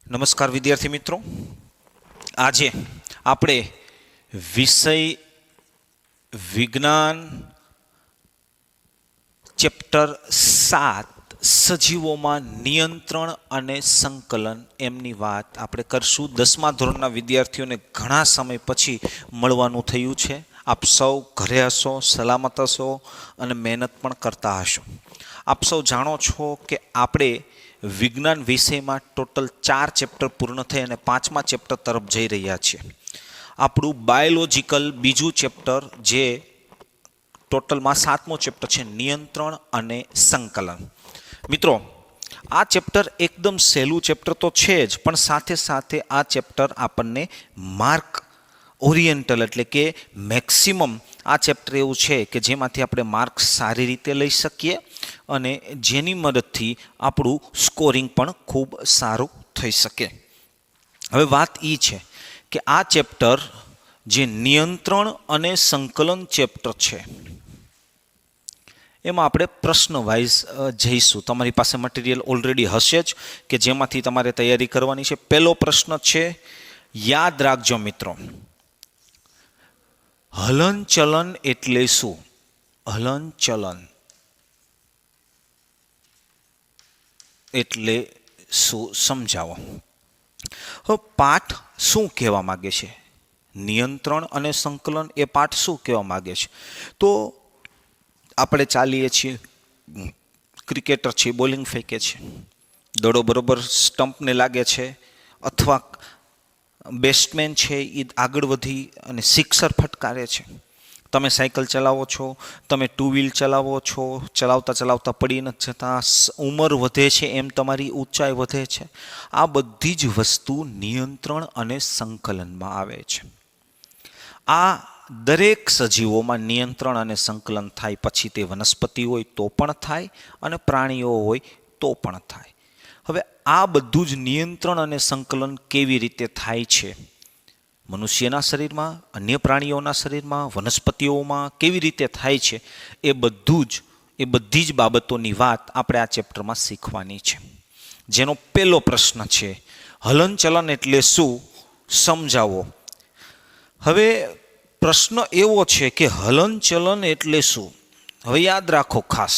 નમસ્કાર વિદ્યાર્થી મિત્રો, આજે આપણે વિષય વિજ્ઞાન ચેપ્ટર 7 સજીવોમાં નિયંત્રણ અને સંકલન એમની વાત આપણે કરશું. 10મા ધોરણના વિદ્યાર્થીઓને ઘણા સમય પછી મળવાનું થયું છે. આપ સૌ ઘરે હશો, સલામત હશો અને મહેનત પણ કરતા હશો. આપ સૌ જાણો છો કે આપણે વિજ્ઞાન વિષયમાં ટોટલ 4 ચેપ્ટર પૂર્ણ થઈ અને 5મા ચેપ્ટર તરફ જઈ રહ્યા છીએ. આપણું બાયોલોજિકલ બીજું ચેપ્ટર, જે ટોટલમાં 7મો ચેપ્ટર છે, નિયંત્રણ અને સંકલન. મિત્રો, આ ચેપ્ટર એકદમ સહેલું ચેપ્ટર તો છે જ, પણ સાથે સાથે આ ચેપ્ટર આપણને માર્ક ઓરિએન્ટલ એટલે કે મેક્સિમમ આ ચેપ્ટર એવું છે કે જેમાંથી આપણે માર્ક્સ સારી રીતે લઈ શકીએ અને જેની મદદથી આપણું સ્કોરિંગ પણ ખૂબ સારું થઈ શકે. હવે વાત એ છે કે આ ચેપ્ટર જે નિયંત્રણ અને સંકલન ચેપ્ટર છે એમાં આપણે પ્રશ્ન વાઇઝ જઈશું. તમારી પાસે મટીરિયલ ઓલરેડી હશે જ કે જેમાંથી તમારે તૈયારી કરવાની છે. પહેલો પ્રશ્ન છે, યાદ રાખજો મિત્રો, હલનચલન એટલે શું? હલનચલન એટલે શું સમજાવો. હવે પાઠ શું કહેવા માગે છે? નિયંત્રણ અને સંકલન એ પાઠ શું કહેવા માગે છે? તો આપણે ચાલીએ છીએ, ક્રિકેટર છે, બોલિંગ ફેંકે છે, દડો બરોબર સ્ટમ્પને લાગે છે, અથવા બેટ્સમેન છે એ આગળ વધી અને સિક્સર ફટકારે છે. તમે સાયકલ ચલાવો છો, તમે ટુ વ્હીલ ચલાવો છો, ચલાવતા ચલાવતા પડી નથી જતા, ઉંમર વધે છે એમ તમારી ઊંચાઈ વધે છે. આ બધી જ વસ્તુ નિયંત્રણ અને સંકલનમાં આવે છે. આ દરેક સજીવોમાં નિયંત્રણ અને સંકલન થાય. પછી તે વનસ્પતિ હોય તો પણ થાય અને પ્રાણીઓ હોય તો પણ થાય. હવે આ બધું જ નિયંત્રણ અને સંકલન કેવી રીતે થાય છે? મનુષ્યના શરીરમાં, અન્ય પ્રાણીઓના શરીરમાં, વનસ્પતિઓમાં કેવી રીતે થાય છે? એ બધી જ બાબતોની વાત આપણે આ ચેપ્ટરમાં શીખવાની છે. જેનો પહેલો પ્રશ્ન છે, હલનચલન એટલે શું સમજાવો. હવે પ્રશ્ન એવો છે કે હલનચલન એટલે શું? હવે યાદ રાખો ખાસ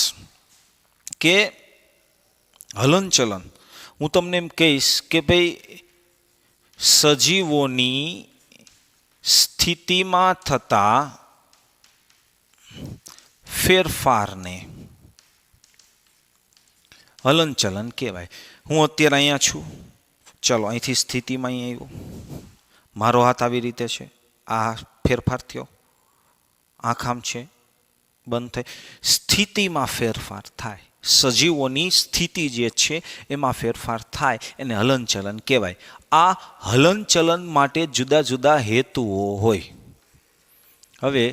કે હલનચલન, હું તમને એમ કહીશ કે ભાઈ સજીવોની સ્થિતિમાં થતા ફેરફારને હલનચલન કહેવાય. હું અત્યારે અહીંયા છું, ચલો અહીંથી સ્થિતિમાં અહીં આવ્યો, મારો હાથ આવી રીતે છે, આ ફેરફાર થયો, આંખ આમ છે, બંધ થઈ, સ્થિતિમાં ફેરફાર થાય. સજીવોની સ્થિતિ જે છે એમાં ફેરફાર થાય એને હલનચલન કહેવાય. આ હલનચલન માટે જુદા જુદા હેતુઓ હોય. હવે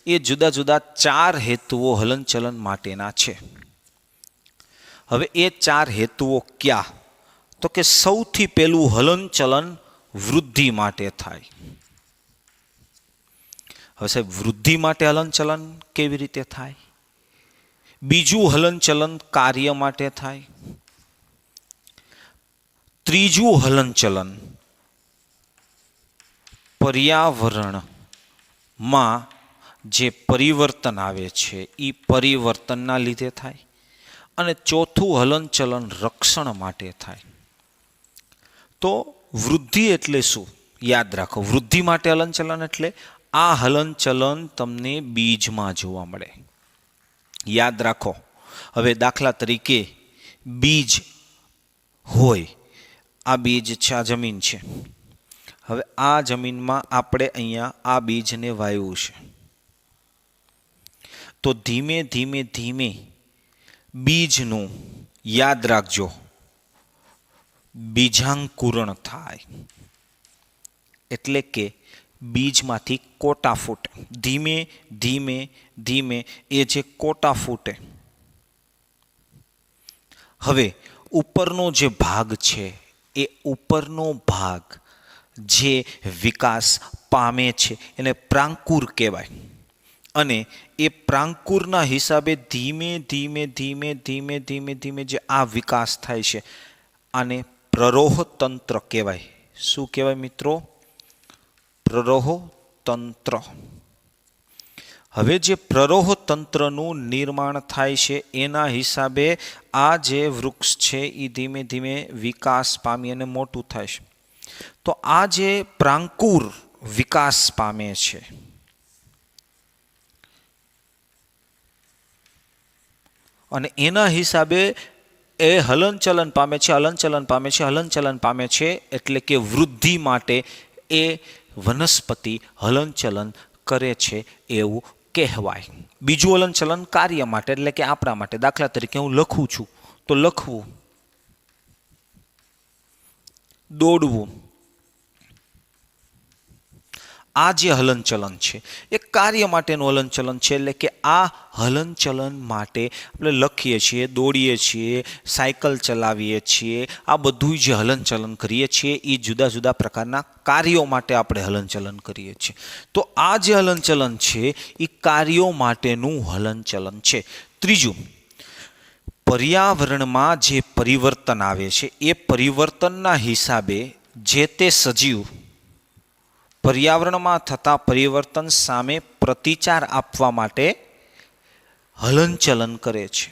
એ જુદા જુદા 4 હેતુઓ હલનચલન માટેના છે. હવે એ 4 હેતુઓ ક્યાં? તો કે સૌથી પહેલું હલનચલન વૃદ્ધિ માટે થાય. હવે સાહેબ, વૃદ્ધિ માટે હલનચલન કેવી રીતે થાય? બીજું હલનચલન કાર્ય માટે થાય. ત્રીજું હલનચલન પર્યાવરણમાં જે પરિવર્તન આવે છે એ પરિવર્તનના લીધે થાય. અને ચોથું હલનચલન રક્ષણ માટે થાય. તો વૃદ્ધિ એટલે શું? યાદ રાખો, વૃદ્ધિ માટે હલનચલન એટલે આ હલનચલન તમને બીજમાં જોવા મળે. યાદ રાખો. હવે દાખલા તરીકે બીજ હોય, આ બીજ છે, આ જમીન છે. હવે આ જમીનમાં આપણે અહીંયા આ બીજને વાવ્યું છે. તો ધીમે ધીમે ધીમે બીજનું, યાદ રાખજો, બીજાંકુરણ થાય. એટલે કે બીજમાંથી કોટા ફૂટે. ધીમે ધીમે ધીમે એ જે કોટા ફૂટે, હવે ઉપરનો જે ભાગ છે એ ઉપરનો ભાગ જે વિકાસ પામે છે એને પ્રાંકુર કહેવાય. અને એ પ્રાંકુરના હિસાબે ધીમે ધીમે ધીમે ધીમે ધીમે ધીમે જે આ વિકાસ થાય છે આને પ્રરોહ તંત્ર કહેવાય. શું કહેવાય મિત્રો? પ્રરોહ તંત્ર. હવે જે પ્રરોહ તંત્રનું નિર્માણ થાય છે એના હિસાબે આ જે વૃક્ષ છે એ ધીમે ધીમે વિકાસ પામી અને મોટું થાય છે. તો આ જે પ્રાંકુર વિકાસ પામે છે અને એના હિસાબે એ હલનચલન પામે છે, હલનચલન પામે છે, હલનચલન પામે છે, એટલે કે વૃદ્ધિ માટે એ વનસ્પતિ હલનચલન કરે છે એવું કહેવાય. બીજું હલનચલન કાર્ય માટે, એટલે કે આપણા માટે. દાખલા તરીકે હું લખું છું તો લખવું, દોડવું, આ જે હલનચલન છે એ કાર્ય માટેનું હલનચલન છે. એટલે કે આ હલનચલન માટે આપણે લખીએ છીએ, દોડીએ છીએ, સાયકલ ચલાવીએ છીએ, આ બધું જે હલનચલન કરીએ છીએ એ જુદા જુદા પ્રકારના કાર્યો માટે આપણે હલનચલન કરીએ છીએ. તો આ જે હલનચલન છે એ કાર્યો માટેનું હલનચલન છે. ત્રીજું, પર્યાવરણમાં જે પરિવર્તન આવે છે એ પરિવર્તનના હિસાબે જે તે સજીવ પર્યાવરણમાં થતા પરિવર્તન સામે પ્રતિચાર આપવા માટે હલનચલન કરે છે.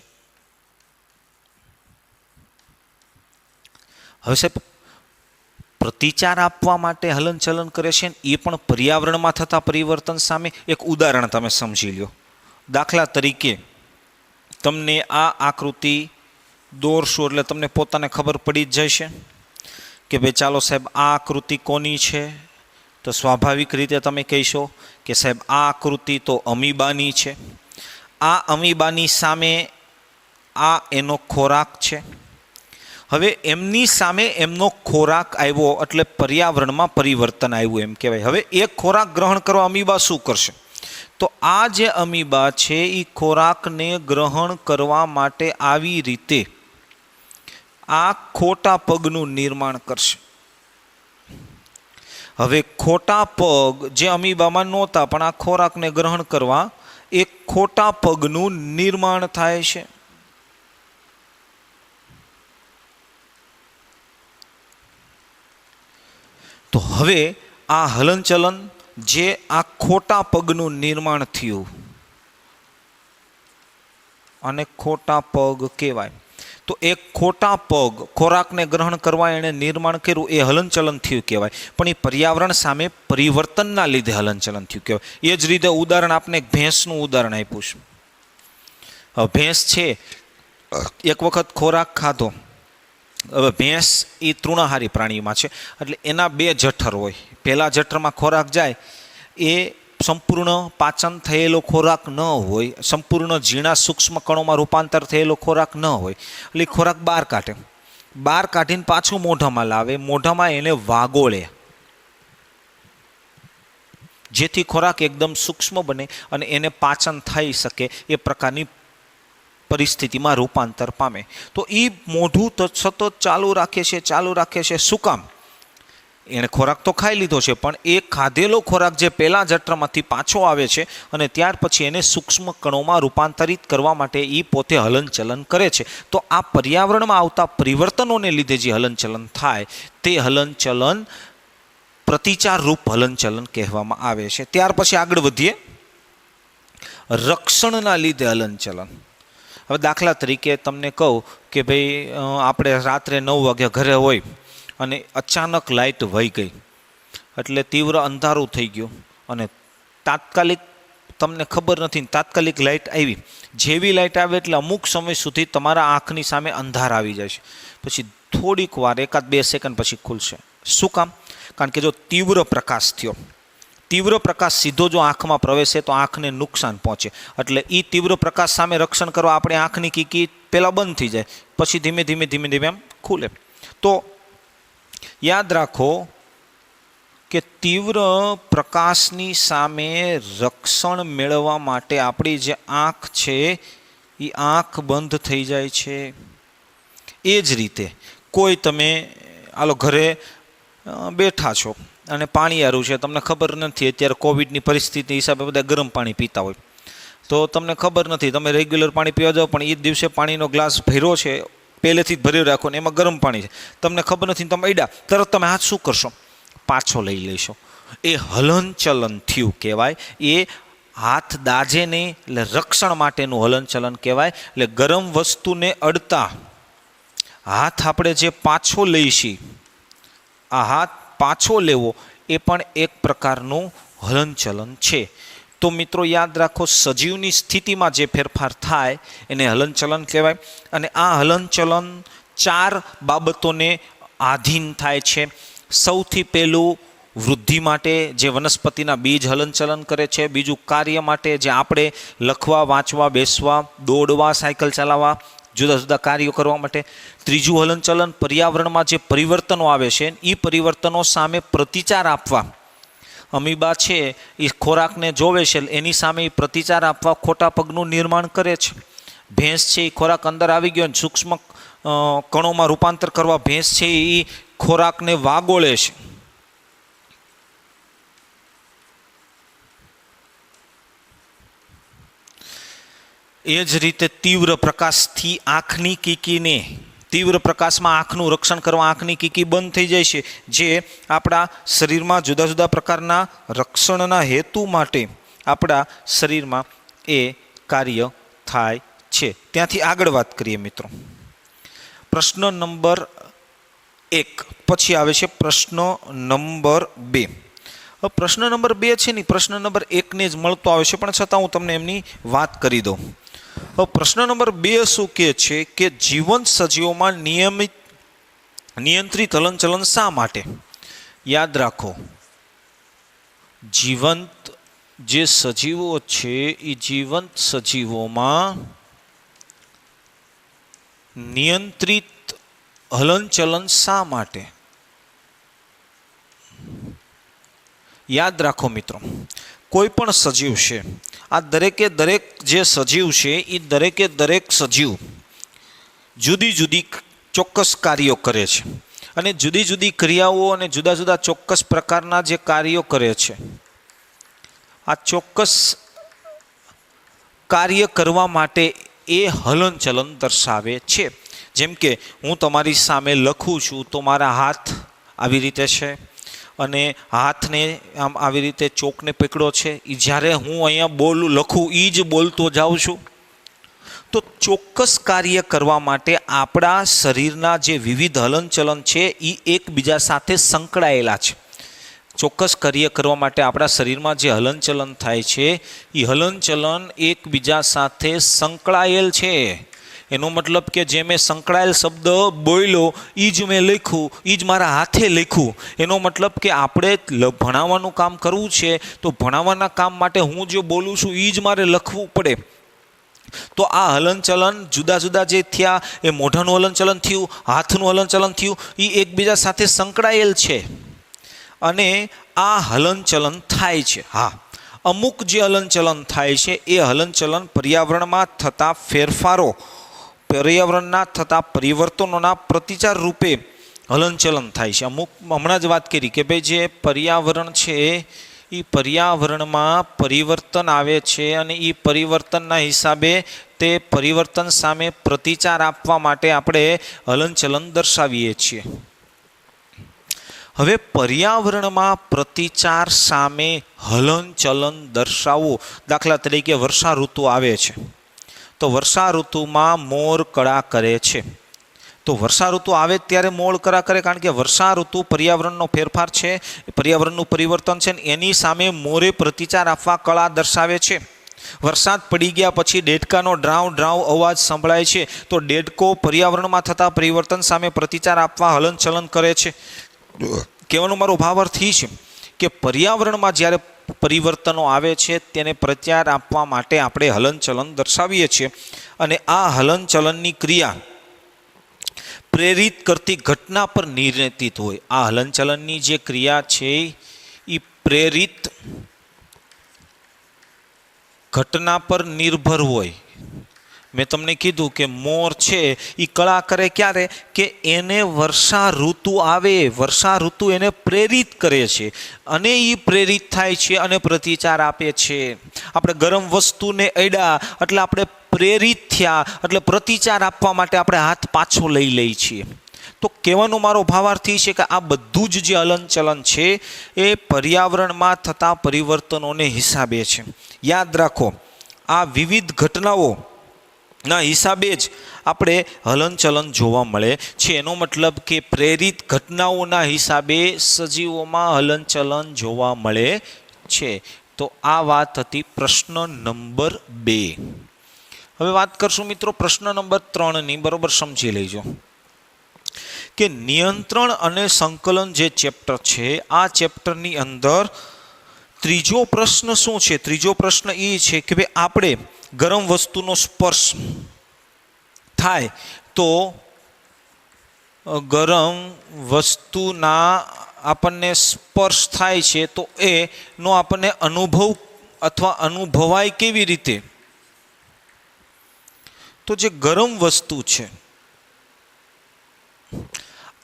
હવે સાહેબ, પ્રતિચાર આપવા માટે હલનચલન કરે છે એ પણ પર્યાવરણમાં થતા પરિવર્તન સામે. એક ઉદાહરણ તમે સમજી લો. દાખલા તરીકે તમને આ આકૃતિ દોરશો એટલે તમને પોતાને ખબર પડી જ જશે કે ભાઈ ચાલો સાહેબ આ આકૃતિ કોની છે. તો સ્વાભાવિક રીતે તમે કહેશો કે સાહેબ આ આકૃતિ તો અમીબાની છે. આ અમીબાની સામે આ એનો ખોરાક છે. હવે એમની સામે એમનો ખોરાક આવ્યો એટલે પર્યાવરણમાં પરિવર્તન આવ્યું એમ કહેવાય. હવે એ ખોરાક ગ્રહણ કરવા અમીબા શું કરશે? તો આ જે અમીબા છે એ ખોરાકને ગ્રહણ કરવા માટે આવી રીતે આ ખોટા પગનું નિર્માણ કરશે. હવે ખોટા પગ જે અમીબામાં નહોતા પણ આ ખોરાકને ગ્રહણ કરવા, એ ખોટા પગનું નિર્માણ થાય છે. તો હવે આ હલનચલન જે આ ખોટા પગનું નિર્માણ થયું અને ખોટા પગ કહેવાય. તો એ ખોટા પગ ખોરાકને ગ્રહણ કરવા એણે નિર્માણ કર્યું એ હલનચલન થયું કહેવાય. પણ એ પર્યાવરણ સામે પરિવર્તનના લીધે હલનચલન થયું કહેવાય. એ જ રીતે ઉદાહરણ આપને એક ભેંસનું ઉદાહરણ આપ્યું છે. ભેંસ છે, એક વખત ખોરાક ખાધો. હવે ભેંસ એ તૃણાહારી પ્રાણીમાં છે એટલે એના બે જઠર હોય. પહેલા જઠરમાં ખોરાક જાય એ સંપૂર્ણ પાચન થયેલો ખોરાક ન હોય, સંપૂર્ણ ઝીણા સૂક્ષ્મ કણોમાં રૂપાંતર થયેલો ખોરાક ન હોય. એટલે ખોરાક બહાર કાઢે, બહાર કાઢીને પાછું મોઢામાં લાવે, મોઢામાં એને વાગોળે જેથી ખોરાક એકદમ સૂક્ષ્મ બને અને એને પાચન થઈ શકે એ પ્રકારની પરિસ્થિતિમાં રૂપાંતર પામે. તો એ મોઢું સતત ચાલુ રાખે છે, ચાલુ રાખે છે. શું કામ? એણે ખોરાક તો ખાઈ લીધો છે પણ એ ખાધેલો ખોરાક જે પહેલા જઠરમાંથી પાછો આવે છે અને ત્યાર પછી એને સૂક્ષ્મ કણોમાં રૂપાંતરિત કરવા માટે એ પોતે હલનચલન કરે છે. તો આ પર્યાવરણમાં આવતા પરિવર્તનોને લીધે જે હલનચલન થાય તે હલનચલન પ્રતિચાર રૂપ હલનચલન કહેવામાં આવે છે. ત્યાર પછી આગળ વધીએ. રક્ષણના લીધે હલનચલન. હવે દાખલા તરીકે તમને કહું કે ભાઈ આપણે રાત્રે 9 વાગ્યા ઘરે હોય અને અચાનક લાઇટ વહી ગઈ એટલે તીવ્ર અંધારું થઈ ગયું અને તાત્કાલિક તમને ખબર નથી, તાત્કાલિક લાઇટ આવી. જેવી લાઇટ આવે એટલે અમુક સમય સુધી તમારા આંખની સામે અંધાર આવી જાય છે. પછી થોડીક વાર 1-2 સેકન્ડ પછી ખુલશે. શું કામ? કારણ કે જો તીવ્ર પ્રકાશ થયો, તીવ્ર પ્રકાશ સીધો જો આંખમાં પ્રવેશે તો આંખને નુકસાન પહોંચે. એટલે એ તીવ્ર પ્રકાશ સામે રક્ષણ કરવા આપણે આંખની કીકી પહેલાં બંધ થઈ જાય, પછી ધીમે ધીમે ધીમે ધીમે એમ ખુલે. તો યાદ રાખો કે તીવ્ર પ્રકાશની સામે રક્ષણ મેળવવા માટે આપણી જે આંખ છે એ આંખ બંધ થઈ જાય છે. એ જ રીતે કોઈ તમે આલો ઘરે બેઠા છો અને પાણીયારું છે, તમને ખબર નથી, અત્યારે કોવિડની પરિસ્થિતિ હિસાબે બધા ગરમ પાણી પીતા હોય તો તમને ખબર નથી, તમે રેગ્યુલર પાણી પીવા જાઓ પણ એ દિવસે પાણીનો ગ્લાસ ભર્યો છે, પહેલેથી જ ભરી રાખો ને એમાં ગરમ પાણી છે, તમને ખબર નથી, તમે અડ્યા તરત તમે હાથ શું કરશો? પાછો લઈ લેશો. એ હલનચલન થયું કહેવાય. એ હાથ દાજે નહીં એટલે રક્ષણ માટેનું હલનચલન કહેવાય. એટલે ગરમ વસ્તુને અડતા હાથ આપણે જે પાછો લઈશી, આ હાથ પાછો લેવો એ પણ એક પ્રકારનું હલનચલન છે. તો મિત્રો યાદ રાખો, સજીવની સ્થિતિમાં જે ફેરફાર થાય એને હલનચલન કહેવાય. અને આ હલનચલન 4 બાબતોને આધીન થાય છે. સૌથી પહેલું વૃદ્ધિ માટે જે વનસ્પતિના બીજ હલનચલન કરે છે. બીજું કાર્ય માટે જે આપણે લખવા, વાંચવા, બેસવા, દોડવા, સાયકલ ચલાવવા, જુદા જુદા કાર્યો કરવા માટે. ત્રીજું હલનચલન પર્યાવરણમાં જે પરિવર્તનો આવે છે એ પરિવર્તનો સામે પ્રતિચાર આપવા. અમીબા છે એ ખોરાકને જોવે છે, એની સામે એ પ્રતિચાર આપવા ખોટા પગનું નિર્માણ કરે છે. ભેંસ છે એ ખોરાક અંદર આવી ગયો અને સૂક્ષ્મ કણોમાં રૂપાંતર કરવા ભેંસ છે એ ખોરાકને વાગોળે છે. એ જ રીતે તીવ્ર પ્રકાશથી આંખની કીકીને, તીવ્ર પ્રકાશમાં આંખનું રક્ષણ કરવા આંખની કીકી બંધ થઈ જાય છે, જે આપણા શરીરમાં જુદા જુદા પ્રકારના રક્ષણના હેતુ માટે આપણા શરીરમાં એ કાર્ય થાય છે. ત્યાંથી આગળ વાત કરીએ મિત્રો. પ્રશ્ન નંબર 1 પછી આવે છે પ્રશ્ન નંબર 2. પ્રશ્ન નંબર 2 છે ને પ્રશ્ન નંબર 1ને જ મળતો આવે છે, પણ છતાં હું તમને એમની વાત કરી દઉં. પ્રશ્ન નંબર 2 શું કહે છે કે જીવંત સજીવોમાં નિયંત્રિત હલનચલન શા માટે? યાદ રાખો, જીવંત જે સજીવો છે એ જીવંત સજીવોમાં નિયંત્રિત હલનચલન શા માટે? યાદ રાખો મિત્રો, કોઈ પણ સજીવ છે, આ દરેકે દરેક જે સજીવ છે એ દરેકે દરેક સજીવ જુદી જુદી ચોક્કસ કાર્યો કરે છે. અને જુદી જુદી ક્રિયાઓ અને જુદા જુદા ચોક્કસ પ્રકારના જે કાર્યો કરે છે, આ ચોક્કસ કાર્ય કરવા માટે એ હલનચલન દર્શાવે છે. જેમ કે હું તમારી સામે લખું છું તો મારા હાથ આવી રીતે છે, અને હાથને આમ આવી રીતે ચોકને પકડ્યો છે. એ જ્યારે હું અહીંયા લખું એ જ બોલતો જાઉં છું. તો ચોક્કસ કાર્ય કરવા માટે આપણા શરીરના જે વિવિધ હલનચલન છે એ એકબીજા સાથે સંકળાયેલા છે. ચોક્કસ કાર્ય કરવા માટે આપણા શરીરમાં જે હલનચલન થાય છે એ હલનચલન એકબીજા સાથે સંકળાયેલ છે. એનો મતલબ કે જે મેં સંકળાયેલ શબ્દ બોલ્યો એ જ મેં લખ્યું, એ જ મારા હાથે લખ્યું. એનો મતલબ કે આપણે ભણાવવાનું કામ કરવું છે તો ભણાવવાના કામ માટે હું જે બોલું છું એ જ મારે લખવું પડે. તો આ હલનચલન જુદા જુદા જે થયા, એ મોઢાનું હલનચલન થયું, હાથનું હલનચલન થયું, એ એકબીજા સાથે સંકળાયેલ છે અને આ હલનચલન થાય છે. હા, અમુક જે હલનચલન થાય છે એ હલનચલન પર્યાવરણમાં થતા ફેરફારો, પર્યાવરણના થતા પરિવર્તનોના પ્રતિચાર રૂપે હલનચલન થાય છે. અમુક હમણાં જ વાત કરી કે ભાઈ જે પર્યાવરણ છે એ પર્યાવરણમાં પરિવર્તન આવે છે અને એ પરિવર્તનના હિસાબે તે પરિવર્તન સામે પ્રતિચાર આપવા માટે આપણે હલનચલન દર્શાવીએ છીએ. હવે પર્યાવરણમાં પ્રતિચાર સામે હલનચલન દર્શાવવું, દાખલા તરીકે વર્ષા ઋતુ આવે છે તો વર્ષા ઋતુમાં મોર કળા કરે છે. તો વર્ષા ઋતુ આવે ત્યારે મોર કળા કરે, કારણ કે વર્ષા ઋતુ પર્યાવરણનો ફેરફાર છે, પર્યાવરણનું પરિવર્તન છે, એની સામે મોરે પ્રતિચાર આપવા કળા દર્શાવે છે. વરસાદ પડી ગયા પછી ડેડકાનો ડ્રાવ ડ્રાવ અવાજ સંભળાય છે તો ડેડકો પર્યાવરણમાં થતા પરિવર્તન સામે પ્રતિચાર આપવા હલનચલન કરે છે. કહેવાનો મારો ભાવ અર્થ એ છે કે પર્યાવરણમાં જ્યારે પરિવર્તનો આવે છે તેને પ્રત્યાર આપવા માટે આપણે હલનચલન દર્શાવીએ છીએ. અને આ હલનચલનની ક્રિયા પ્રેરિત કરતી ઘટના પર નિર્ણયિત હોય. આ હલનચલનની જે ક્રિયા છે એ પ્રેરિત ઘટના પર નિર્ભર હોય. મેં તમને કીધું કે મોર છે એ કળા કરે ક્યારે કે એને વર્ષા ઋતુ આવે, વર્ષા ઋતુ એને પ્રેરિત કરે છે અને એ પ્રેરિત થાય છે અને પ્રતિચાર આપે છે. આપણે ગરમ વસ્તુને અડ્યા એટલે આપણે પ્રેરિત થયા એટલે પ્રતિચાર આપવા માટે આપણે હાથ પાછો લઈ લઈએ છીએ. તો કહેવાનો મારો ભાવાર્થ એ છે કે આ બધું જ જે હલનચલન છે એ પર્યાવરણમાં થતા પરિવર્તનોને હિસાબે છે. યાદ રાખો, આ વિવિધ ઘટનાઓ ના હિસાબે જ આપણે હલનચલન જોવા મળે છે. એનો મતલબ કે પ્રેરિત ઘટનાઓના હિસાબે સજીવોમાં હલનચલન જોવા મળે છે. તો આ વાત હતી પ્રશ્ન નંબર 2. હવે વાત કરશું મિત્રો પ્રશ્ન નંબર 3ની. બરોબર સમજી લેજો કે નિયંત્રણ અને સંકલન જે ચેપ્ટર છે આ ચેપ્ટરની અંદર ત્રીજો પ્રશ્ન શું છે? ત્રીજો પ્રશ્ન એ છે કે ભાઈ આપણે ગરમ વસ્તુનો સ્પર્શ થાય તો ગરમ વસ્તુના આપણને સ્પર્શ થાય છે તો એનો આપણને અનુભવ અથવા અનુભવાય કેવી રીતે? તો જે ગરમ વસ્તુ છે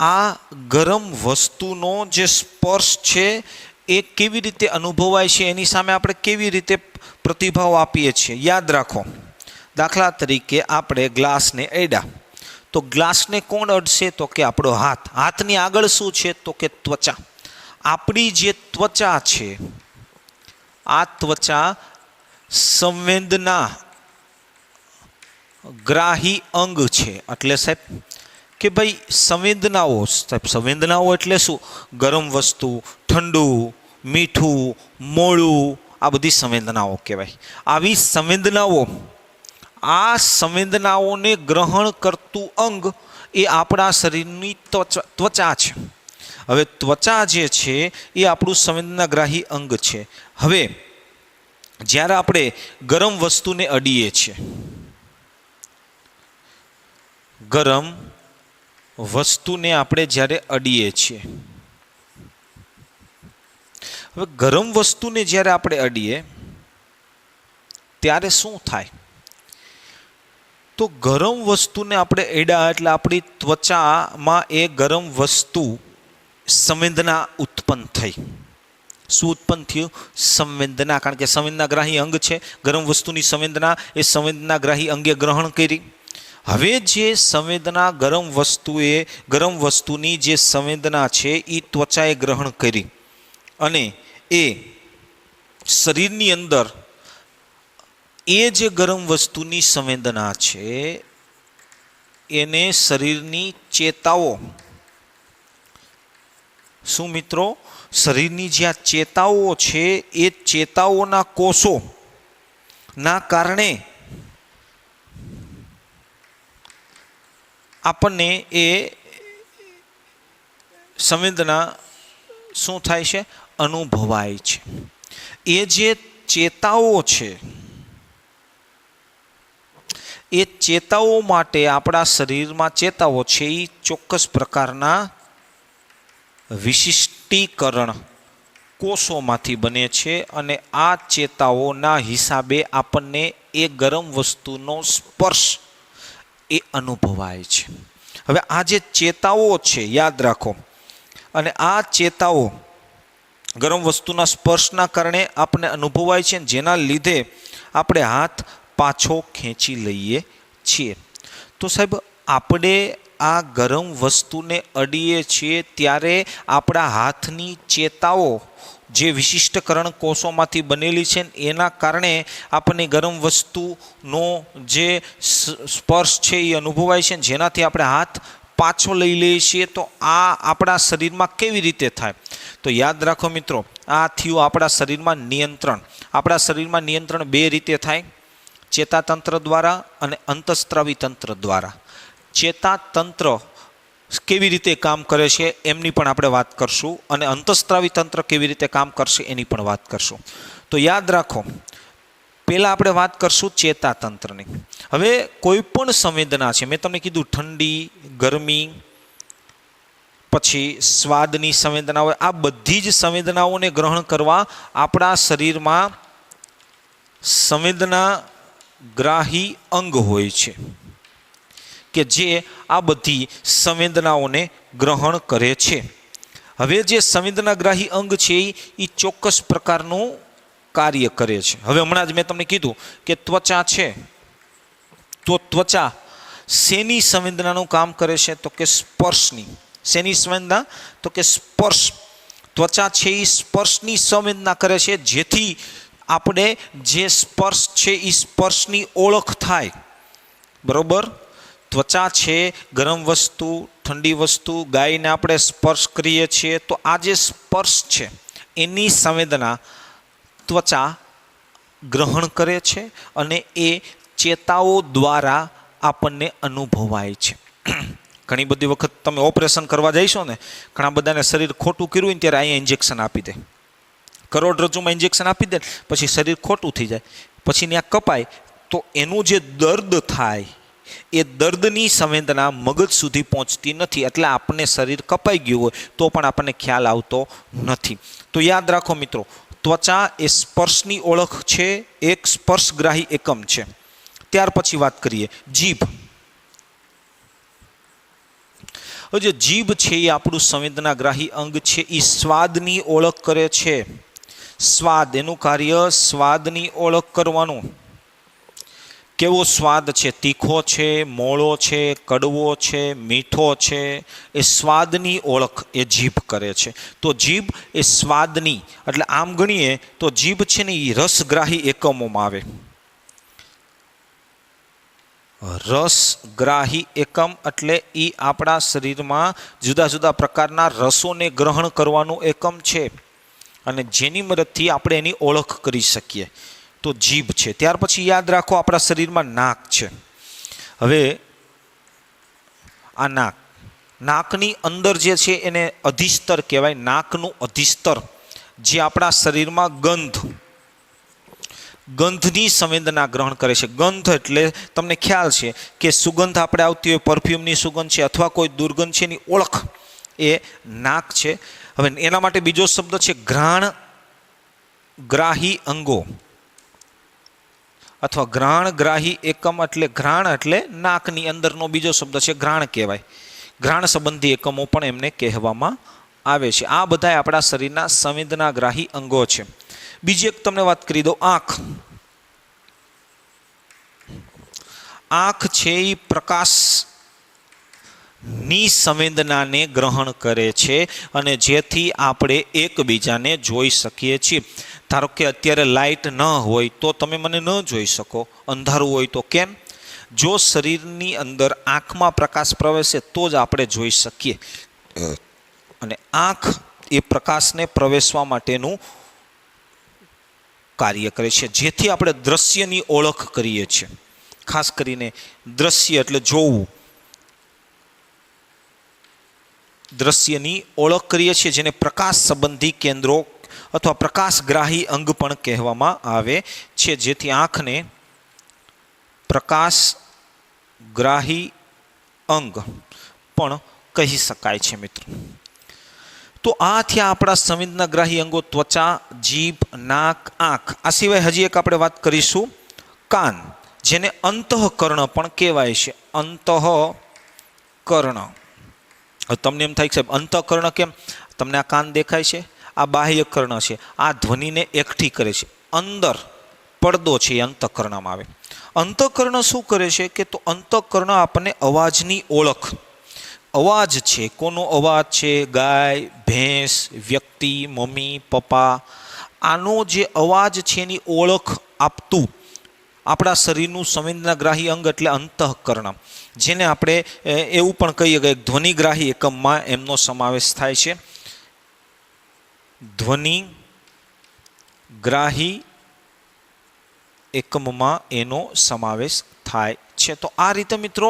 આ ગરમ વસ્તુનો જે સ્પર્શ છે એ કેવી રીતે અનુભવાય છે એની સામે આપણે કેવી રીતે પ્રતિભાવ આપીએ છીએ. યાદ રાખો, દાખલા તરીકે આપણે ગ્લાસને અડ્યા તો ગ્લાસને કોણ અડશે? તો કે આપણો હાથ. હાથની આગળ શું છે? તો કે ત્વચા. આપણી જે ત્વચા છે આ ત્વચા સંવેદના ગ્રાહી અંગ છે. એટલે સાહેબ કે ભાઈ સંવેદનાઓ, સાહેબ સંવેદનાઓ એટલે શું? ગરમ વસ્તુ, ઠંડુ, મીઠું, મોળું, આ બધી સંવેદનાઓ કહેવાય. આવી સંવેદનાઓ, આ સંવેદનાઓને ગ્રહણ કરતું અંગ એ આપણા શરીરની ત્વચા છે. હવે ત્વચા જે છે એ આપણું સંવેદનાગ્રાહી અંગ છે. હવે જ્યારે આપણે ગરમ વસ્તુને અડીએ છીએ, ગરમ વસ્તુને આપણે જ્યારે અડીએ છીએ, હવે ગરમ વસ્તુને જ્યારે આપણે અડીએ ત્યારે શું થાય? તો ગરમ વસ્તુને આપણે અડ્યા એટલે આપણી ત્વચામાં એ ગરમ વસ્તુ સંવેદના ઉત્પન્ન થઈ. શું ઉત્પન્ન થયું? સંવેદના. કારણ કે સંવેદનાગ્રાહી અંગ છે. ગરમ વસ્તુની સંવેદના એ સંવેદનાગ્રાહી અંગે ગ્રહણ કરી. હવે જે સંવેદના ગરમ વસ્તુની જે સંવેદના છે એ ત્વચાએ ગ્રહણ કરી અને એ શરીરની અંદર એ જે ગરમ વસ્તુની સંવેદના છે એને શરીરની ચેતાઓ, શું મિત્રો? શરીરની જે આ ચેતાઓ છે એ ચેતાઓના કોષોના કારણે આપણને એ સંવેદના શું થાય છે? અનુભવાય છે. એ જે ચેતાઓ છે એ ચેતાઓ માટે આપણા શરીરમાં ચેતાઓ છે એ ચોક્કસ પ્રકારના વિશિષ્ટીકરણ કોષોમાંથી બને છે અને આ ચેતાઓના હિસાબે આપણને એ ગરમ વસ્તુનો સ્પર્શ એ અનુભવાય છે. હવે આ જે ચેતાઓ છે યાદ રાખો, અને આ ચેતાઓ ગરમ વસ્તુના સ્પર્શના કારણે આપણને અનુભવાય છે, જેના લીધે આપણે હાથ પાછો ખેંચી લઈએ છીએ. તો સાહેબ આપણે આ ગરમ વસ્તુને અડીએ છીએ ત્યારે આપણા હાથની ચેતાઓ જે વિશિષ્ટકરણ કોષોમાંથી બનેલી છે એના કારણે આપણને ગરમ વસ્તુનો જે સ્પર્શ છે એ અનુભવાય છે, જેનાથી આપણે હાથ પાછો લઈ લઈએ છીએ. તો આ આપણા શરીરમાં કેવી રીતે થાય? તો યાદ રાખો મિત્રો, આ થયું આપણા શરીરમાં નિયંત્રણ. આપણા શરીરમાં નિયંત્રણ 2 રીતે થાય, ચેતાતંત્ર દ્વારા અને અંતઃસ્ત્રાવી તંત્ર દ્વારા. ચેતાતંત્ર કેવી રીતે કામ કરે છે એમની પણ આપણે વાત કરશું અને અંતઃસ્ત્રાવી તંત્ર કેવી રીતે કામ કરશે એની પણ વાત કરશું. તો યાદ રાખો, પહેલાં આપણે વાત કરશું ચેતાતંત્રની. હવે કોઈ પણ સંવેદના છે, મેં તમને કીધું ઠંડી, ગરમી, પછી સ્વાદની સંવેદના હોય, આ બધી જ સંવેદનાઓને ગ્રહણ કરવા આપણા શરીરમાં સંવેદના ગ્રાહી અંગ હોય છે કે જે આ બધી સંવેદનાઓને ગ્રહણ કરે છે. હવે જે સંવેદનાગ્રાહી અંગ છે એ ચોક્કસ પ્રકારનું કાર્ય કરે છે. હવે હમણાં જ મેં તમને કીધું કે ત્વચા છે, તો ત્વચા શેની સંવેદનાનું કામ કરે છે? તો કે સ્પર્શની. શેની સંવેદના? તો કે સ્પર્શ. ત્વચા છે એ સ્પર્શની સંવેદના કરે છે, જેથી આપણે જે સ્પર્શ છે એ સ્પર્શની ઓળખ થાય. બરોબર? ત્વચા છે, ગરમ વસ્તુ, ઠંડી વસ્તુ, ગાયને આપણે સ્પર્શ કરીએ છીએ, તો આ જે સ્પર્શ છે એની સંવેદના ત્વચા ગ્રહણ કરે છે અને એ ચેતાઓ દ્વારા આપણને અનુભવાય છે. ઘણી બધી વખત તમે ઓપરેશન કરવા જઈશો ને, ઘણા બધાને શરીર ખોટું કર્યું ને ત્યારે અહીંયા ઇન્જેક્શન આપી દે, કરોડરજ્જુમાં ઇન્જેક્શન આપી દે, પછી શરીર ખોટું થઈ જાય, પછી ત્યાં કપાય, તો એનું જે દર્દ થાય એ દર્દની સંવેદના મગજ સુધી પહોંચતી નથી, એટલે આપણને શરીર કપાઈ ગયું હોય તો પણ આપણને ખ્યાલ આવતો નથી. તો યાદ રાખો મિત્રો, ત્વચા એ સ્પર્શની ઓળખ છે, એક સ્પર્શગ્રાહી એકમ છે. ત્યાર પછી વાત કરીએ જીભ. હવે જે જીભ છે એ આપણું સંવેદનાગ્રાહી અંગ છે, એ સ્વાદની ઓળખ કરે છે. સ્વાદ, એનું કાર્ય સ્વાદની ઓળખ કરવાનું. કેવો સ્વાદ છે? તીખો છે, મોળો છે, કડવો છે, મીઠો છે, એ સ્વાદની ઓળખ એ જીભ કરે છે. તો જીભ એ સ્વાદની, એટલે આમ ગણીએ તો જીભ છે ને એ રસગ્રાહી એકમોમાં આવે. રસગ્રાહી એકમ એટલે એ આપણા શરીરમાં જુદા જુદા પ્રકારના રસોને ગ્રહણ કરવાનું એકમ છે, અને જેની મદદથી આપણે એની ઓળખ કરી શકીએ. તો જીભ છે. ત્યાર પછી યાદ રાખો, આપણા શરીરમાં નાક છે. હવે આ નાકની અંદર જે છે એને અધિસ્તર કહેવાય. નાકનું અધિસ્તર જે આપણા શરીરમાં ગંધની સંવેદના ગ્રહણ કરે છે. ગંધ એટલે તમને ખ્યાલ છે કે સુગંધ આપણે આવતી હોય, પરફ્યુમની સુગંધ છે અથવા કોઈ દુર્ગંધ છે, એની ઓળખ એ નાક છે. હવે એના માટે બીજો શબ્દ છે ઘ્રાણગ્રાહી અંગો અથવા ઘ્રાણગ્રાહી એકમ. એટલે ઘ્રાણ એટલે નાકની અંદરનો બીજો શબ્દ છે ઘ્રાણ કહેવાય. ઘ્રાણ સંબંધી એકમો પણ એમને કહેવામાં આવે છે. આ બધા આપણા શરીરના સંવેદનાગ્રાહી અંગો છે. બીજી એક તમને વાત કરી દો, આંખ. આંખ છે એ પ્રકાશની સંવેદનાને ગ્રહણ કરે છે, અને જેથી આપણે એકબીજાને જોઈ શકીએ છીએ. ધારો કે અત્યારે લાઇટ ન હોય તો તમે મને ન જોઈ શકો, અંધારું હોય તો. કેમ? જો શરીરની અંદર આંખમાં પ્રકાશ પ્રવેશે તો જ આપણે જોઈ શકીએ, અને આંખ એ પ્રકાશને પ્રવેશવા માટેનું કાર્ય કરે છે, જેથી આપણે દ્રશ્યની ઓળખ કરીએ છીએ. ખાસ કરીને દ્રશ્ય એટલે જોવું, દ્રશ્યની ઓળખ કરીએ છીએ, જેને પ્રકાશ સંબંધી કેન્દ્રો અથવા પ્રકાશગ્રાહી અંગ પણ કહેવામાં આવે છે, જેથી આંખને પ્રકાશગ્રાહી અંગ પણ કહી શકાય છે મિત્રો. તો આ થયા આપણા સંવેદનાગ્રાહી અંગો, ત્વચા, જીભ, નાક, આંખ. આ સિવાય હજી એક આપણે વાત કરીશું, કાન, જેને અંતઃકર્ણ પણ કહેવાય છે. અંતઃકર્ણ. તમને એમ થાય કે સાહેબ અંતઃકર્ણ કેમ? તમને આ કાન દેખાય છે, આ બાહ્ય કર્ણ છે, આ ધ્વનિને એકઠી કરે છે. અંદર પડદો છે એ અંતઃકર્ણમાં આવે. અંતઃકર્ણ શું કરે છે કે તો અંતઃકર્ણ આપણને અવાજની ઓળખ, અવાજ છે, કોનો અવાજ છે, ગાય, ભેંસ, વ્યક્તિ, મમ્મી, પપ્પા, આનો જે અવાજ છે એની ઓળખ આપતું આપણા શરીરનું સંવેદનાગ્રાહી અંગ એટલે અંતઃકર્ણ, જેને આપણે એવું પણ કહીએ કે ધ્વનિગ્રાહી એકમમાં એમનો સમાવેશ થાય છે. ધ્વનિગ્રાહી એકમમાં એનો સમાવેશ થાય છે. તો આ રીતે મિત્રો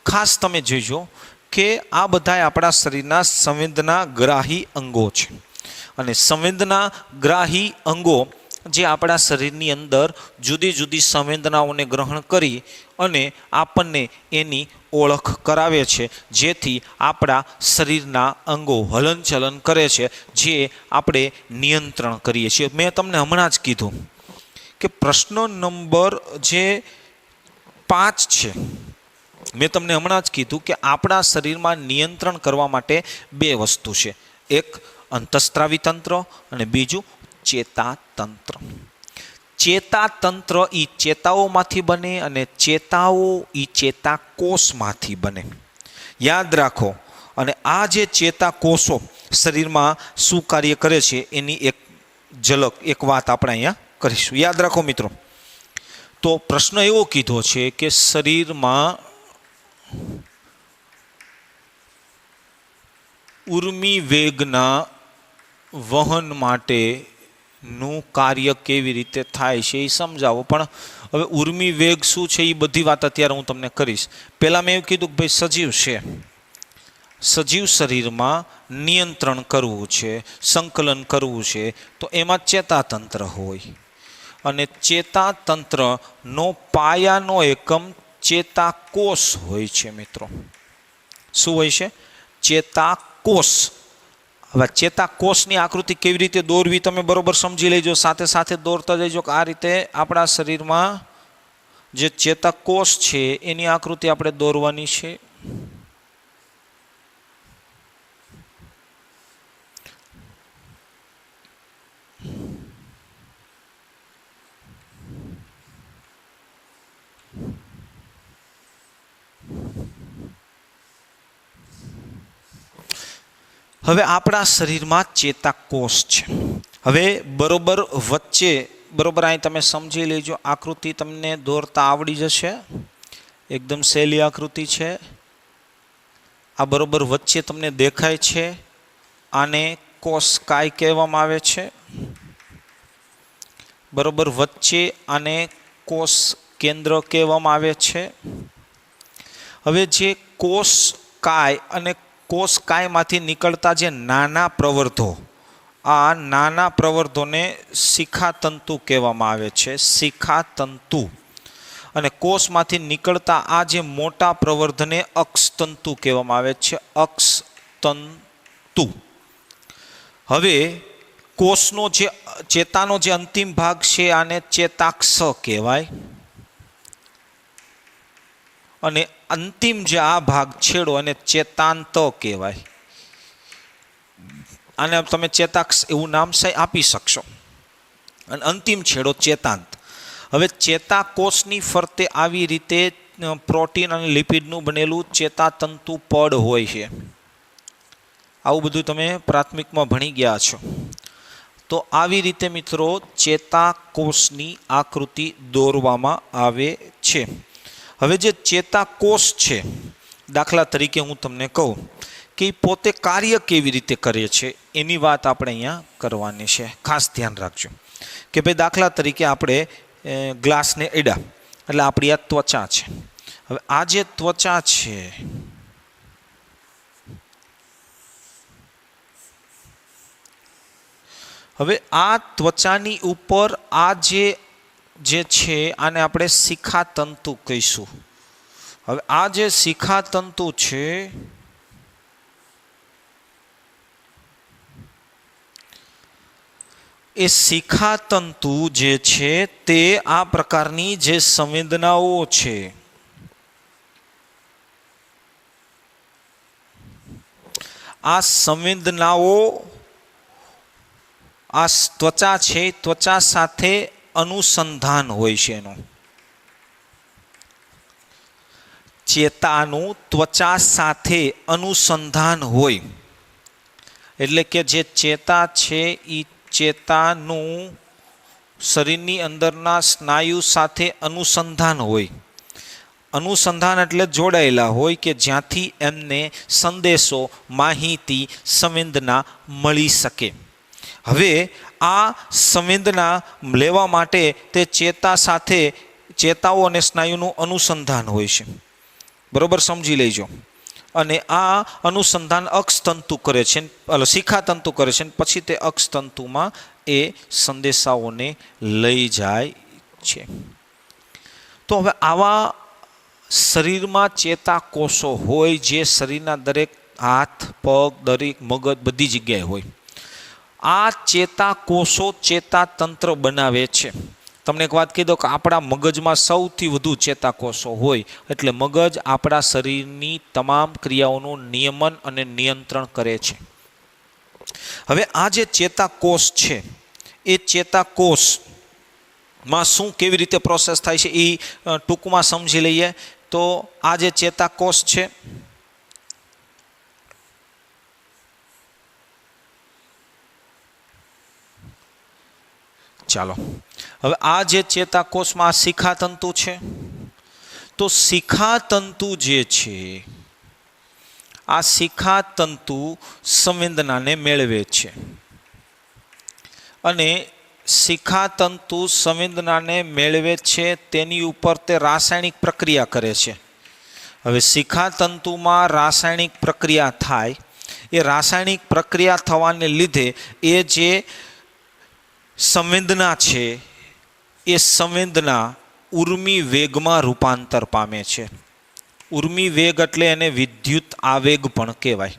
ખાસ તમે જોજો કે આ બધા આપણા શરીરના સંવેદનાગ્રાહી અંગો છે, અને સંવેદનાગ્રાહી અંગો જે આપણા શરીરની અંદર જુદી જુદી સંવેદનાઓને ગ્રહણ કરી અને આપણને એની ઓળખ કરાવે છે, જેથી આપણા શરીરના અંગો હલનચલન કરે છે, જે આપણે નિયંત્રણ કરીએ છીએ. મેં તમને હમણાં જ કીધું કે પ્રશ્ન નંબર જે પાંચ છે. મેં તમને હમણાં જ કીધું કે આપણા શરીરમાં નિયંત્રણ કરવા માટે બે વસ્તુ છે, એક અંતઃસ્ત્રાવી તંત્ર અને બીજું ચેતાતંત્ર. ચેતાતંત્ર એ ચેતાઓમાંથી બને અને ચેતાઓ એ ચેતાકોષમાંથી બને. યાદ રાખો. અને આ જે ચેતાકોષો શરીરમાં શું કાર્ય કરે છે એની એક ઝલક, એક વાત આપણે અહીંયા કરીશું. યાદ રાખો મિત્રો. તો પ્રશ્ન એવો કીધો છે કે શરીરમાં ઉર્મી વેગના વહન માટેનું કાર્ય કેવી રીતે થાય છે એ સમજાવો. પણ હવે ઉર્મી વેગ શું છે એ બધી વાત અત્યારે હું તમને કરીશ. પહેલાં મેં એવું કીધું કે ભાઈ સજીવ છે, સજીવ શરીરમાં નિયંત્રણ કરવું છે, સંકલન કરવું છે, તો એમાં ચેતાતંત્ર હોય. અને ચેતાતંત્રનો પાયાનો એકમ ચેતાકોષ હોય છે મિત્રો. શું હોય છે? ચેતાકોષ. હવે ચેતાકોષની આકૃતિ કેવી રીતે દોરવી તમે બરોબર સમજી લેજો, સાથે સાથે દોરતા જજો કે આ રીતે આપણા શરીરમાં જે ચેતાકોષ છે એની આકૃતિ આપણે દોરવાની છે. હવે આપણા શરીરમાં ચેતાકોષ છે. હવે બરોબર વચ્ચે, બરોબર અહીં તમે સમજી લેજો, આકૃતિ તમને દોરતા આવડી જશે, એકદમ સહેલી આકૃતિ છે. આ બરોબર વચ્ચે તમને દેખાય છે, આને કોષકાય કહેવામાં આવે છે. બરોબર વચ્ચે આને કોષ કેન્દ્ર કહેવામાં આવે છે. હવે જે કોષકાય અને કોષકાયમાંથી નીકળતા જે નાના પ્રવર્ધો, આ નાના પ્રવર્ધોને શિખાતંતુ કહેવામાં આવે છે, શિખાતંતુ. અને કોષમાંથી નીકળતા આ જે મોટા પ્રવર્ધને અક્ષતંતુ કહેવામાં આવે છે, અક્ષતંતુ. હવે કોષનો જે ચેતાનો જે અંતિમ ભાગ છે આને ચેતાક્ષ કહેવાય. અને અંતિમ જે આ ભાગ છેડો અને ચેતાંત કહેવાય. આને તમે ચેતાક્ષ એવું નામ આપી શકશો. અને અંતિમ છેડો ચેતાંત. હવે ચેતાકોષની ફરતે આવી રીતે પ્રોટીન અને લિપિડનું બનેલું ચેતાતંતુ પડ હોય છે. આવું બધું તમે પ્રાથમિકમાં ભણી ગયા છો. તો આવી રીતે મિત્રો ચેતાકોષની આકૃતિ દોરવામાં આવે છે. હવે જે ચેતાકોષ છે, દાખલા તરીકે હું તમને કહું કે પોતે કાર્ય કેવી રીતે કરે છે એની વાત આપણે અહીંયા કરવાની છે. ખાસ ધ્યાન રાખજો કે ભાઈ દાખલા તરીકે આપણે ગ્લાસને એડા, એટલે આપણી આ ત્વચા છે. હવે આ જે ત્વચા છે, હવે આ ત્વચાની ઉપર આ જે છે આને આપણે શિખાતંતુ કહીશું. હવે આ જે શિખાતંતુ છે એ શિખાતંતુ જે છે તે આ પ્રકારની જે સંવેદનાઓ છે, આ સંવેદનાઓ આ ત્વચા છે, ત્વચા સાથે અનુસંધાન હોય છે. એનું ચેતાનું ત્વચા સાથે અનુસંધાન હોય, એટલે કે જે ચેતા છે એ ચેતાનું શરીરની અંદરના સ્નાયુ સાથે અનુસંધાન હોય. અનુસંધાન એટલે જોડાયેલા હોય કે જ્યાંથી એમને સંદેશો, માહિતી, સંવેદના મળી શકે. હવે આ સંવેદના લેવા માટે તે ચેતા સાથે ચેતાઓ અને સ્નાયુનું અનુસંધાન હોય છે. બરોબર સમજી લેજો. અને આ અનુસંધાન અક્ષતંતુ કરે છે, શિખાતંતુ કરે છે, પછી તે અક્ષતંતુમાં એ સંદેશાઓને લઈ જાય છે. તો હવે આવા શરીરમાં ચેતાકોષો હોય જે શરીરના દરેક હાથ, પગ, દરેક મગજ, બધી જગ્યાએ હોય. આ ચેતાકોષો ચેતાતંત્ર બનાવે છે. તમને એક વાત કહી દો કે આપણા મગજમાં સૌથી વધુ ચેતાકોષો હોય, એટલે મગજ આપણા શરીરની તમામ ક્રિયાઓનું નિયમન અને નિયંત્રણ કરે છે. હવે આ જે ચેતાકોષ છે એ ચેતાકોષમાં શું કેવી રીતે પ્રોસેસ થાય છે એ ટૂંકમાં સમજી લઈએ. તો આ જે ચેતાકોષ છે ચાલો હવે આ જે ચેતાકોષમાં શિખાતંતુ છે, તો શિખાતંતુ જે છે આ શિખાતંતુ સંવેદનાને મેળવે છે અને શિખાતંતુ સંવેદનાને મેળવે છે તેની ઉપર તે રાસાયણિક પ્રક્રિયા કરે છે. હવે શિખાતંતુમાં રાસાયણિક પ્રક્રિયા થાય, એ રાસાયણિક પ્રક્રિયા થવાને લીધે એ જે સંવેદના છે એ સંવેદના ઉર્મિ વેગમાં રૂપાંતર પામે છે. ઉર્મિ વેગ એટલે એને વિદ્યુત આવેગ પણ કહેવાય.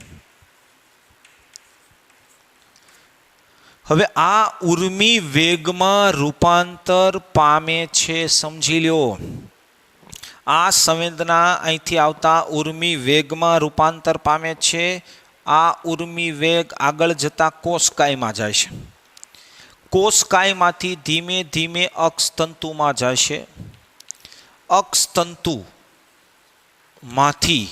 હવે આ ઉર્મિ વેગમાં રૂપાંતર પામે છે, સમજી લ્યો. આ સંવેદના અહીંથી આવતા ઉર્મિ વેગમાં રૂપાંતર પામે છે. આ ઉર્મિ વેગ આગળ જતા કોષકાયમાં જાય છે. કોષકાયમાંથી ધીમે ધીમે અક્ષતંતુમાં જાય છે. અક્ષતંતુમાંથી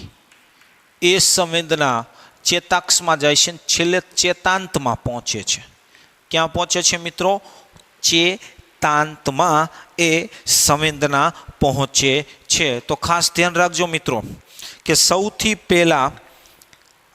એ સંવેદના ચેતાક્ષમાં જાય છે, છેલ્લે ચેતાંતમાં પહોંચે છે. ક્યાં પહોંચે છે મિત્રો? ચેતાંતમાં એ સંવેદના પહોંચે છે. તો ખાસ ધ્યાન રાખજો મિત્રો કે સૌથી પહેલાં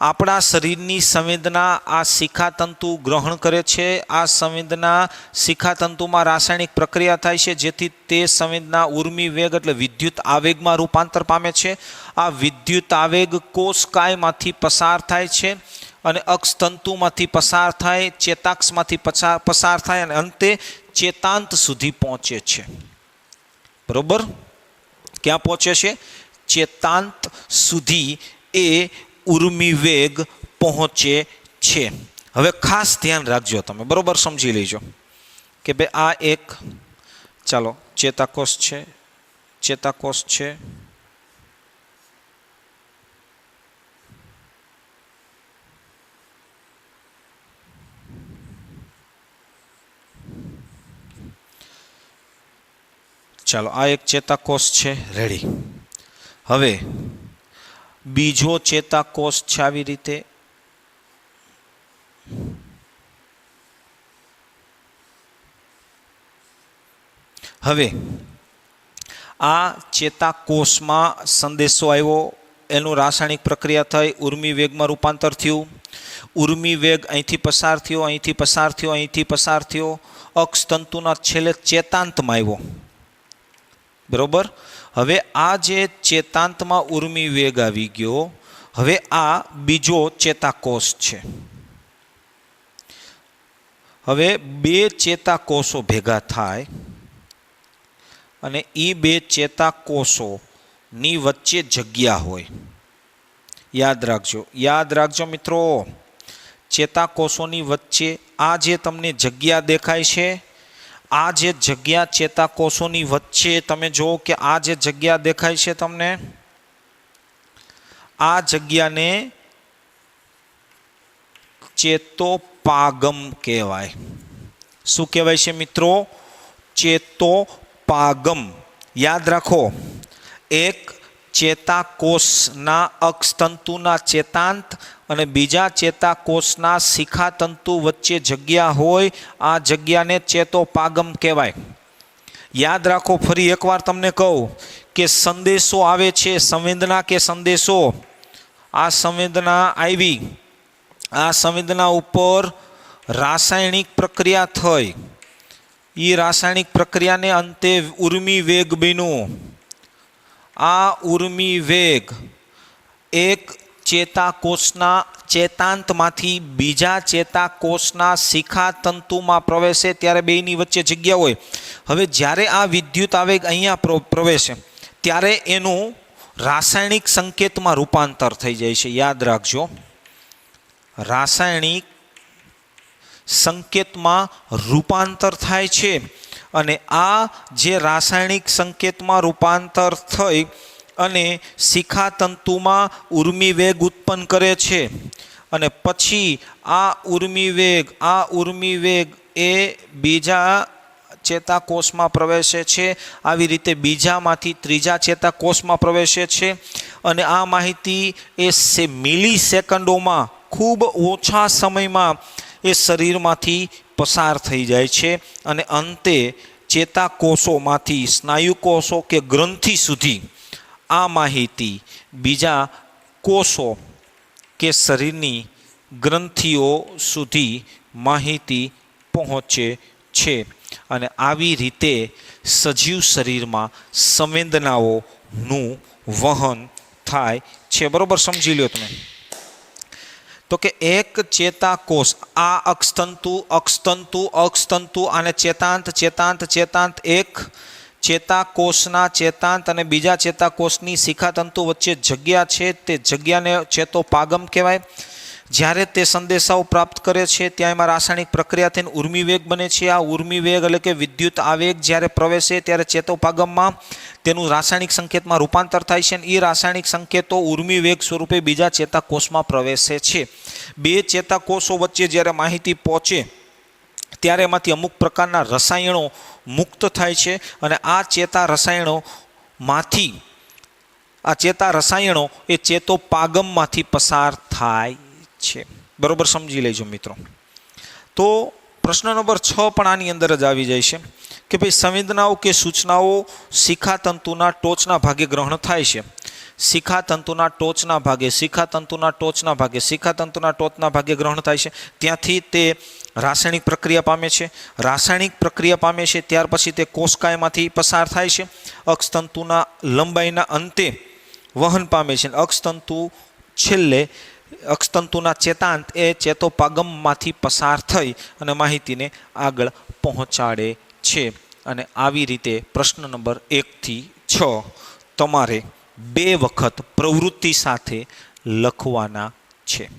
આપણા શરીરની સંવેદના આ શિખાતંતુ ગ્રહણ કરે છે. આ સંવેદના શિખાતંતુમાં રાસાયણિક પ્રક્રિયા થાય છે, જેથી તે સંવેદના ઉર્મિ વેગ એટલે વિદ્યુત આવેગમાં રૂપાંતર પામે છે. આ વિદ્યુત આવેગ કોષકાયમાંથી પસાર થાય છે અને અક્ષતંતુમાંથી પસાર થાય, ચેતાક્ષમાંથી પસાર થાય અને અંતે ચેતાંત સુધી પહોંચે છે. બરોબર? ક્યાં પહોંચે છે? ચેતાંત સુધી એ ઉર્મિ વેગ પહોંચે છે. હવે ખાસ ધ્યાન રાખજો, તમે બરોબર સમજી લેજો કે ભાઈ આ એક ચાલો ચેતાકોષ છે, ચેતાકોષ છે. ચાલો આ એક ચેતાકોષ છે, રેડી. હવે બીજો ચેતાકોષ છે આવી રીતે. હવે આ ચેતાકોષમાં સંદેશો આવ્યો, એનું રાસાયણિક પ્રક્રિયા થઈ, ઉર્મિ વેગમાં રૂપાંતર થયું. ઉર્મિ વેગ અહીંથી પસાર થયો, અહીંથી પસાર થયો, અહીંથી પસાર થયો, અક્ષતંતુના છેલ્લે ચેતાંતમાં આવ્યો. બરોબર? હવે આ જે ચેતાંતમાં ઉર્મિ વેગ આવી ગયો, હવે આ બીજો ચેતાકોષ છે. હવે બે ચેતાકોષો ભેગા થાય અને એ બે ચેતાકોષોની વચ્ચે જગ્યા હોય. યાદ રાખજો, યાદ રાખજો મિત્રો, ચેતાકોષોની વચ્ચે આ જે તમને જગ્યા દેખાય છે, આ જે જગ્યા ચેતાકોષોની વચ્ચે તમે જુઓ કે આ જે જગ્યા દેખાય છે તમને, આ જગ્યાને ચેતોપાગમ કહેવાય. શું કહેવાય છે મિત્રો? ચેતોપાગમ. યાદ રાખો, એક ચેતાકોષના અક્ષતંતુના ચેતાંત અને બીજા ચેતાકોષના શિખાતંતુ વચ્ચે જગ્યા હોય, આ જગ્યાને ચેતોપાગમ કહેવાય. યાદ રાખો, ફરી એકવાર તમને કહું કે સંદેશો આવે છે, સંવેદના કે સંદેશો, આ સંવેદના આવી, આ સંવેદના ઉપર રાસાયણિક પ્રક્રિયા થઈ, એ રાસાયણિક પ્રક્રિયાને અંતે ઉર્મિ વેગ બન્યું. આ ઉર્મિ વેગ એક ચેતાકોષના ચેતાંતમાંથી બીજા ચેતાકોષના શિખાતંતુમાં પ્રવેશે ત્યારે બેયની વચ્ચે જગ્યા હોય. હવે જ્યારે આ વિદ્યુત આવેગ અહીંયા પ્રવેશે ત્યારે એનું રાસાયણિક સંકેતમાં રૂપાંતર થઈ જાય છે. યાદ રાખજો, રાસાયણિક સંકેતમાં રૂપાંતર થાય છે અને આ જે રાસાયણિક સંકેતમાં રૂપાંતર થઈ અને શિખાતંતુમાં ઉર્મિવેગ ઉત્પન્ન કરે છે અને પછી આ ઉર્મિવેગ એ બીજા ચેતાકોષમાં પ્રવેશે છે. આવી રીતે બીજામાંથી ત્રીજા ચેતાકોષમાં પ્રવેશે છે અને આ માહિતી એ મિલી સેકન્ડોમાં ખૂબ ઓછા સમયમાં એ શરીરમાંથી પસાર થઈ જાય છે અને અંતે ચેતાકોષોમાંથી સ્નાયુકોષો કે ગ્રંથિ સુધી આ માહિતી બીજા કોષો કે શરીરની ગ્રંથિઓ સુધી માહિતી પહોંચે છે અને આવી રીતે સજીવ શરીરમાં સંવેદનાઓનું વહન થાય છે. બરોબર સમજી લ્યો તમે. તો કે એક ચેતાકોષ આ અક્ષતંતુ અને ચેતાંત એક ચેતાકોષના ચેતાંત અને બીજા ચેતાકોષની શિખાતંતુ વચ્ચે જગ્યા છે તે જગ્યાને ચેતોપાગમ કહેવાય. જ્યારે તે સંદેશાઓ પ્રાપ્ત કરે છે ત્યાં એમાં રાસાયણિક પ્રક્રિયા થઈને ઉર્મિવેગ બને છે. આ ઉર્મિવેગ એટલે કે વિદ્યુત આવેગ જ્યારે પ્રવેશે ત્યારે ચેતોપાગમમાં તેનું રાસાયણિક સંકેતમાં રૂપાંતર થાય છે અને એ રાસાયણિક સંકેતો ઉર્મિવેગ સ્વરૂપે બીજા ચેતાકોષમાં પ્રવેશે છે. બે ચેતાકોષો વચ્ચે જ્યારે માહિતી પહોંચે ત્યારે એમાંથી અમુક પ્રકારના રસાયણો મુક્ત થાય છે અને આ ચેતા રસાયણો એ ચેતોપાગમમાંથી પસાર થાય છે. બરોબર સમજી લેજો મિત્રો. તો પ્રશ્ન નંબર 6 પણ આની અંદર જ આવી જાય છે કે ભાઈ સંવેદનાઓ કે સૂચનાઓ શિખાતંતુના ટોચના ભાગે ગ્રહણ થાય છે. શિખાતંતુના ટોચના ભાગે ગ્રહણ થાય છે. ત્યાંથી તે રાસાયણિક પ્રક્રિયા પામે છે. ત્યાર પછી તે કોષકાયમાંથી પસાર થાય છે. અક્ષતંતુના લંબાઈના અંતે વહન પામે છે. અક્ષતંતુના ચેતાંત એ ચેતોપાગમમાંથી પસાર થઈ અને માહિતીને આગળ પહોંચાડે છે. અને આવી રીતે પ્રશ્ન નંબર 1 થી 6 તમારે 2 વખત પ્રવૃત્તિ સાથે લખવાના છે.